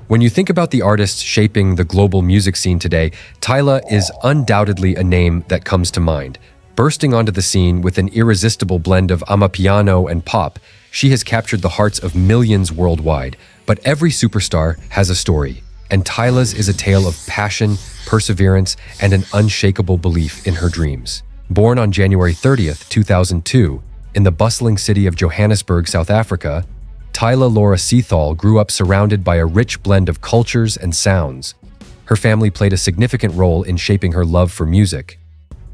When you think about the artists shaping the global music scene today, Tyla is undoubtedly a name that comes to mind. Bursting onto the scene with an irresistible blend of amapiano and pop, she has captured the hearts of millions worldwide. But every superstar has a story, and Tyla's is a tale of passion, perseverance, and an unshakable belief in her dreams. Born on January 30th, 2002, in the bustling city of Johannesburg, South Africa, Tyla Laura Seethal grew up surrounded by a rich blend of cultures and sounds. Her family played a significant role in shaping her love for music.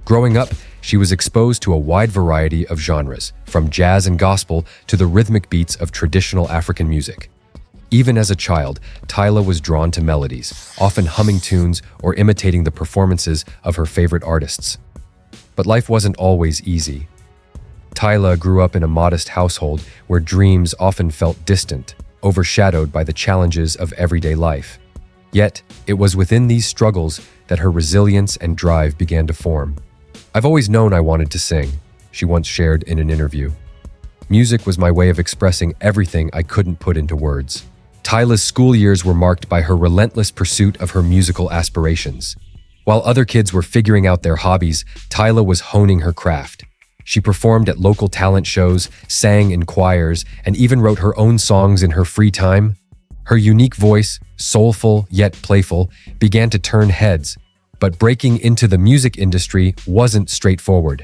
Growing up, she was exposed to a wide variety of genres, from jazz and gospel to the rhythmic beats of traditional African music. Even as a child, Tyla was drawn to melodies, often humming tunes or imitating the performances of her favorite artists. But life wasn't always easy. Tyla grew up in a modest household where dreams often felt distant, overshadowed by the challenges of everyday life. Yet, it was within these struggles that her resilience and drive began to form. "I've always known I wanted to sing," she once shared in an interview. "Music was my way of expressing everything I couldn't put into words." Tyla's school years were marked by her relentless pursuit of her musical aspirations. While other kids were figuring out their hobbies, Tyla was honing her craft. She performed at local talent shows, sang in choirs, and even wrote her own songs in her free time. Her unique voice, soulful yet playful, began to turn heads, but breaking into the music industry wasn't straightforward.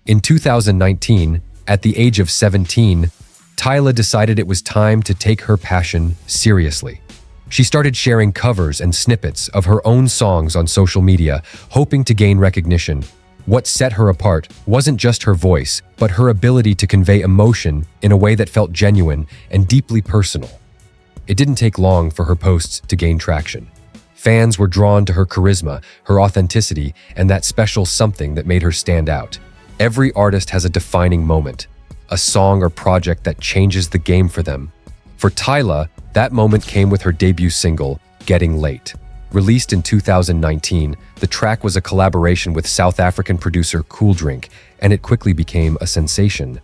In 2019, at the age of 17, Tyla decided it was time to take her passion seriously. She started sharing covers and snippets of her own songs on social media, hoping to gain recognition. What set her apart wasn't just her voice, but her ability to convey emotion in a way that felt genuine and deeply personal. It didn't take long for her posts to gain traction. Fans were drawn to her charisma, her authenticity, and that special something that made her stand out. Every artist has a defining moment, a song or project that changes the game for them. For Tyla, that moment came with her debut single, Getting Late. Released in 2019, the track was a collaboration with South African producer Cool Drink, and it quickly became a sensation.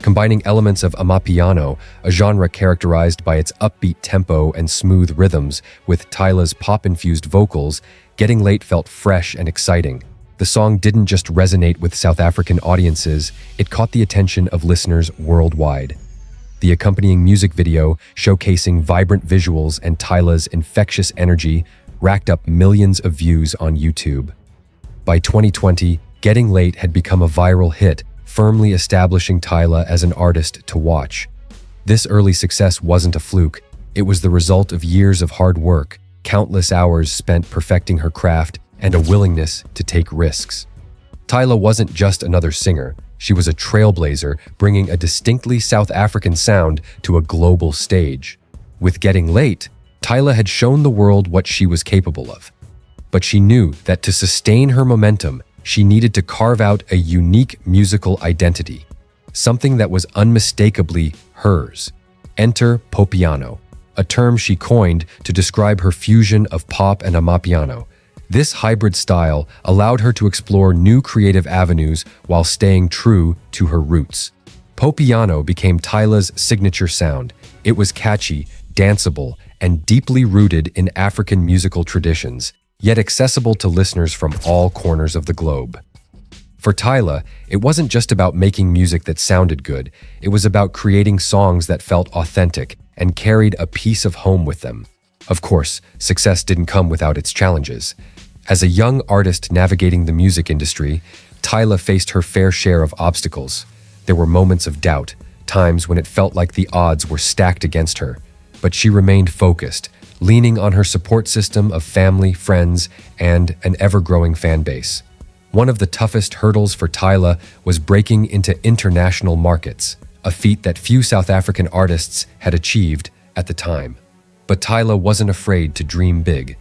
Combining elements of amapiano, a genre characterized by its upbeat tempo and smooth rhythms, with Tyla's pop-infused vocals, Getting Late felt fresh and exciting. The song didn't just resonate with South African audiences, it caught the attention of listeners worldwide. The accompanying music video, showcasing vibrant visuals and Tyla's infectious energy, racked up millions of views on YouTube. By 2020, Getting Late had become a viral hit, firmly establishing Tyla as an artist to watch. This early success wasn't a fluke. It was the result of years of hard work, countless hours spent perfecting her craft, and a willingness to take risks. Tyla wasn't just another singer. She was a trailblazer, bringing a distinctly South African sound to a global stage. With Getting Late, Tyla had shown the world what she was capable of. But she knew that to sustain her momentum, she needed to carve out a unique musical identity, something that was unmistakably hers. Enter popiano, a term she coined to describe her fusion of pop and amapiano. This hybrid style allowed her to explore new creative avenues while staying true to her roots. Popiano became Tyla's signature sound. It was catchy, danceable, and deeply rooted in African musical traditions, yet accessible to listeners from all corners of the globe. For Tyla, it wasn't just about making music that sounded good, it was about creating songs that felt authentic and carried a piece of home with them. Of course, success didn't come without its challenges. As a young artist navigating the music industry, Tyla faced her fair share of obstacles. There were moments of doubt, times when it felt like the odds were stacked against her. But she remained focused, leaning on her support system of family, friends, and an ever-growing fan base. One of the toughest hurdles for Tyla was breaking into international markets, a feat that few South African artists had achieved at the time. But Tyla wasn't afraid to dream big.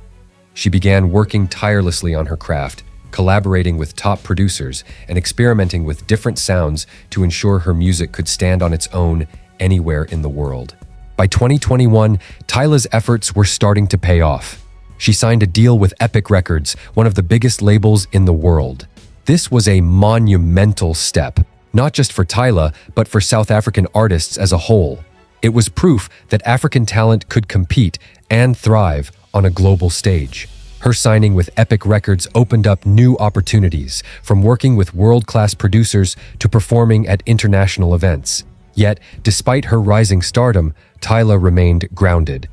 She began working tirelessly on her craft, collaborating with top producers and experimenting with different sounds to ensure her music could stand on its own anywhere in the world. By 2021, Tyla's efforts were starting to pay off. She signed a deal with Epic Records, one of the biggest labels in the world. This was a monumental step, not just for Tyla, but for South African artists as a whole. It was proof that African talent could compete and thrive on a global stage. Her signing with Epic Records opened up new opportunities, from working with world-class producers to performing at international events. Yet, despite her rising stardom, Tyla remained grounded.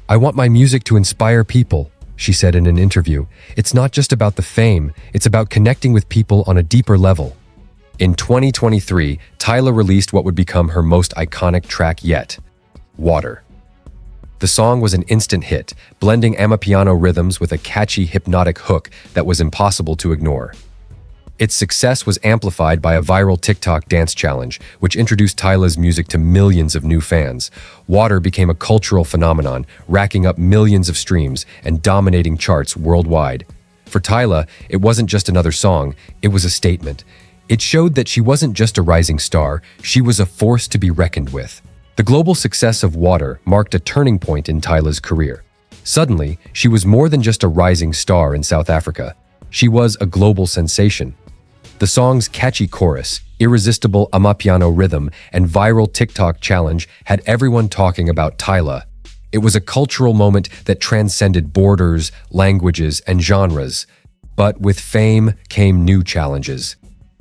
"I want my music to inspire people," she said in an interview. "It's not just about the fame, it's about connecting with people on a deeper level." In 2023, Tyla released what would become her most iconic track yet, Water. The song was an instant hit, blending amapiano rhythms with a catchy, hypnotic hook that was impossible to ignore. Its success was amplified by a viral TikTok dance challenge, which introduced Tyla's music to millions of new fans. Water became a cultural phenomenon, racking up millions of streams and dominating charts worldwide. For Tyla, it wasn't just another song, it was a statement. It showed that she wasn't just a rising star, she was a force to be reckoned with. The global success of Water marked a turning point in Tyla's career. Suddenly, she was more than just a rising star in South Africa. She was a global sensation. The song's catchy chorus, irresistible amapiano rhythm, and viral TikTok challenge had everyone talking about Tyla. It was a cultural moment that transcended borders, languages, and genres. But with fame came new challenges.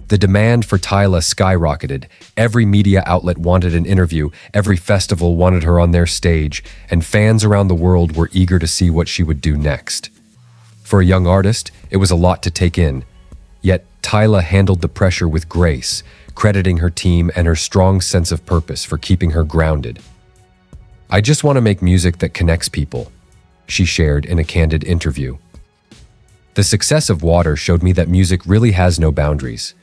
The demand for Tyla skyrocketed. Every media outlet wanted an interview, every festival wanted her on their stage, and fans around the world were eager to see what she would do next. For a young artist, it was a lot to take in. Yet Tyla handled the pressure with grace, crediting her team and her strong sense of purpose for keeping her grounded. "I just want to make music that connects people," she shared in a candid interview. The success of Water showed me that music really has no boundaries.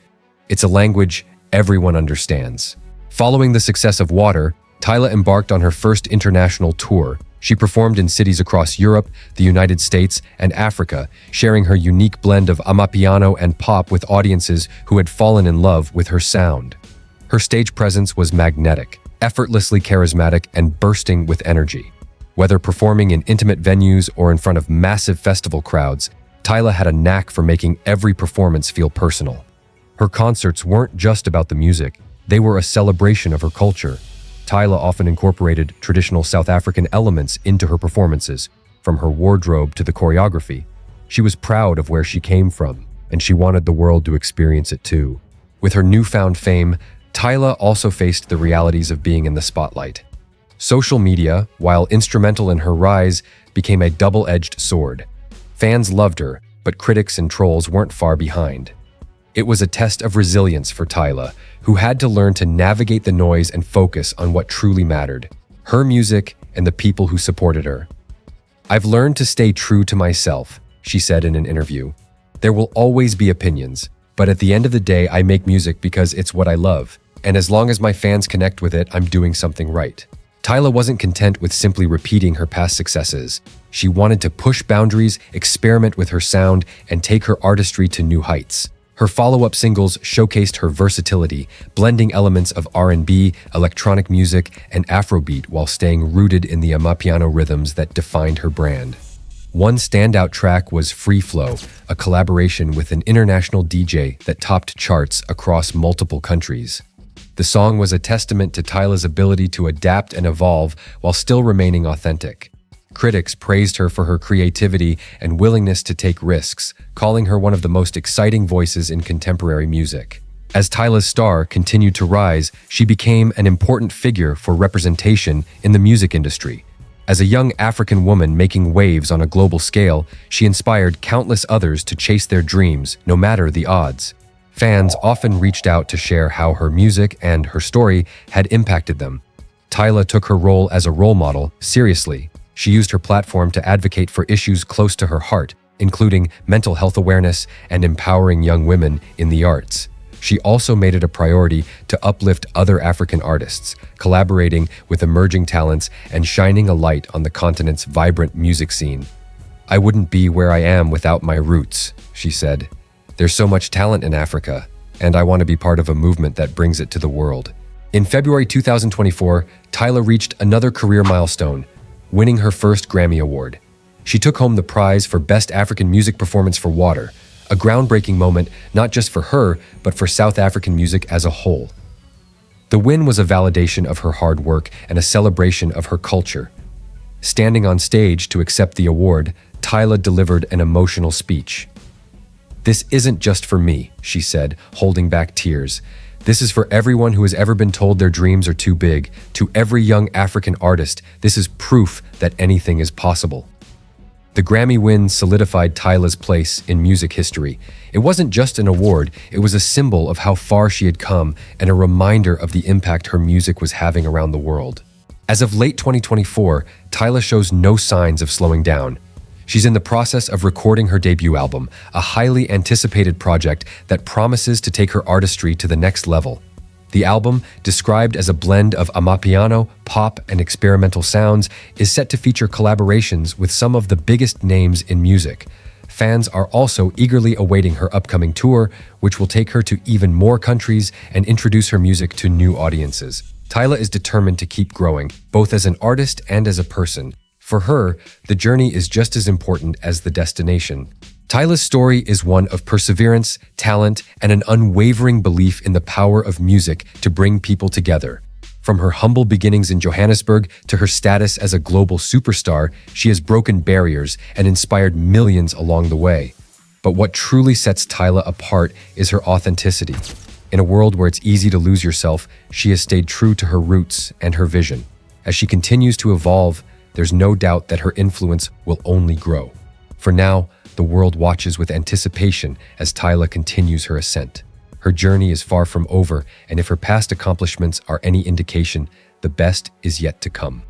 It's a language everyone understands. Following the success of Water, Tyla embarked on her first international tour. She performed in cities across Europe, the United States, and Africa, sharing her unique blend of amapiano and pop with audiences who had fallen in love with her sound. Her stage presence was magnetic, effortlessly charismatic, and bursting with energy. Whether performing in intimate venues or in front of massive festival crowds, Tyla had a knack for making every performance feel personal. Her concerts weren't just about the music, they were a celebration of her culture. Tyla often incorporated traditional South African elements into her performances, from her wardrobe to the choreography. She was proud of where she came from, and she wanted the world to experience it too. With her newfound fame, Tyla also faced the realities of being in the spotlight. Social media, while instrumental in her rise, became a double-edged sword. Fans loved her, but critics and trolls weren't far behind. It was a test of resilience for Tyla, who had to learn to navigate the noise and focus on what truly mattered, her music and the people who supported her. "I've learned to stay true to myself," she said in an interview. "There will always be opinions, but at the end of the day, I make music because it's what I love, and as long as my fans connect with it, I'm doing something right." Tyla wasn't content with simply repeating her past successes. She wanted to push boundaries, experiment with her sound, and take her artistry to new heights. Her follow-up singles showcased her versatility, blending elements of R&B, electronic music, and Afrobeat while staying rooted in the amapiano rhythms that defined her brand. One standout track was Free Flow, a collaboration with an international DJ that topped charts across multiple countries. The song was a testament to Tyla's ability to adapt and evolve while still remaining authentic. Critics praised her for her creativity and willingness to take risks, calling her one of the most exciting voices in contemporary music. As Tyla's star continued to rise, she became an important figure for representation in the music industry. As a young African woman making waves on a global scale, she inspired countless others to chase their dreams, no matter the odds. Fans often reached out to share how her music and her story had impacted them. Tyla took her role as a role model seriously. She used her platform to advocate for issues close to her heart, including mental health awareness and empowering young women in the arts. She also made it a priority to uplift other African artists, collaborating with emerging talents and shining a light on the continent's vibrant music scene. "I wouldn't be where I am without my roots," she said. "There's so much talent in Africa, and I want to be part of a movement that brings it to the world." In February 2024, Tyla reached another career milestone, winning her first Grammy Award. She took home the prize for Best African Music Performance for Water, a groundbreaking moment not just for her, but for South African music as a whole. The win was a validation of her hard work and a celebration of her culture. Standing on stage to accept the award, Tyla delivered an emotional speech. "This isn't just for me," she said, holding back tears. "This is for everyone who has ever been told their dreams are too big. To every young African artist, this is proof that anything is possible." The Grammy win solidified Tyla's place in music history. It wasn't just an award, it was a symbol of how far she had come and a reminder of the impact her music was having around the world. As of late 2024, Tyla shows no signs of slowing down. She's in the process of recording her debut album, a highly anticipated project that promises to take her artistry to the next level. The album, described as a blend of amapiano, pop, and experimental sounds, is set to feature collaborations with some of the biggest names in music. Fans are also eagerly awaiting her upcoming tour, which will take her to even more countries and introduce her music to new audiences. Tyla is determined to keep growing, both as an artist and as a person. For her, the journey is just as important as the destination. Tyla's story is one of perseverance, talent, and an unwavering belief in the power of music to bring people together. From her humble beginnings in Johannesburg to her status as a global superstar, she has broken barriers and inspired millions along the way. But what truly sets Tyla apart is her authenticity. In a world where it's easy to lose yourself, she has stayed true to her roots and her vision. As she continues to evolve, there's no doubt that her influence will only grow. For now, the world watches with anticipation as Tyla continues her ascent. Her journey is far from over, and if her past accomplishments are any indication, the best is yet to come.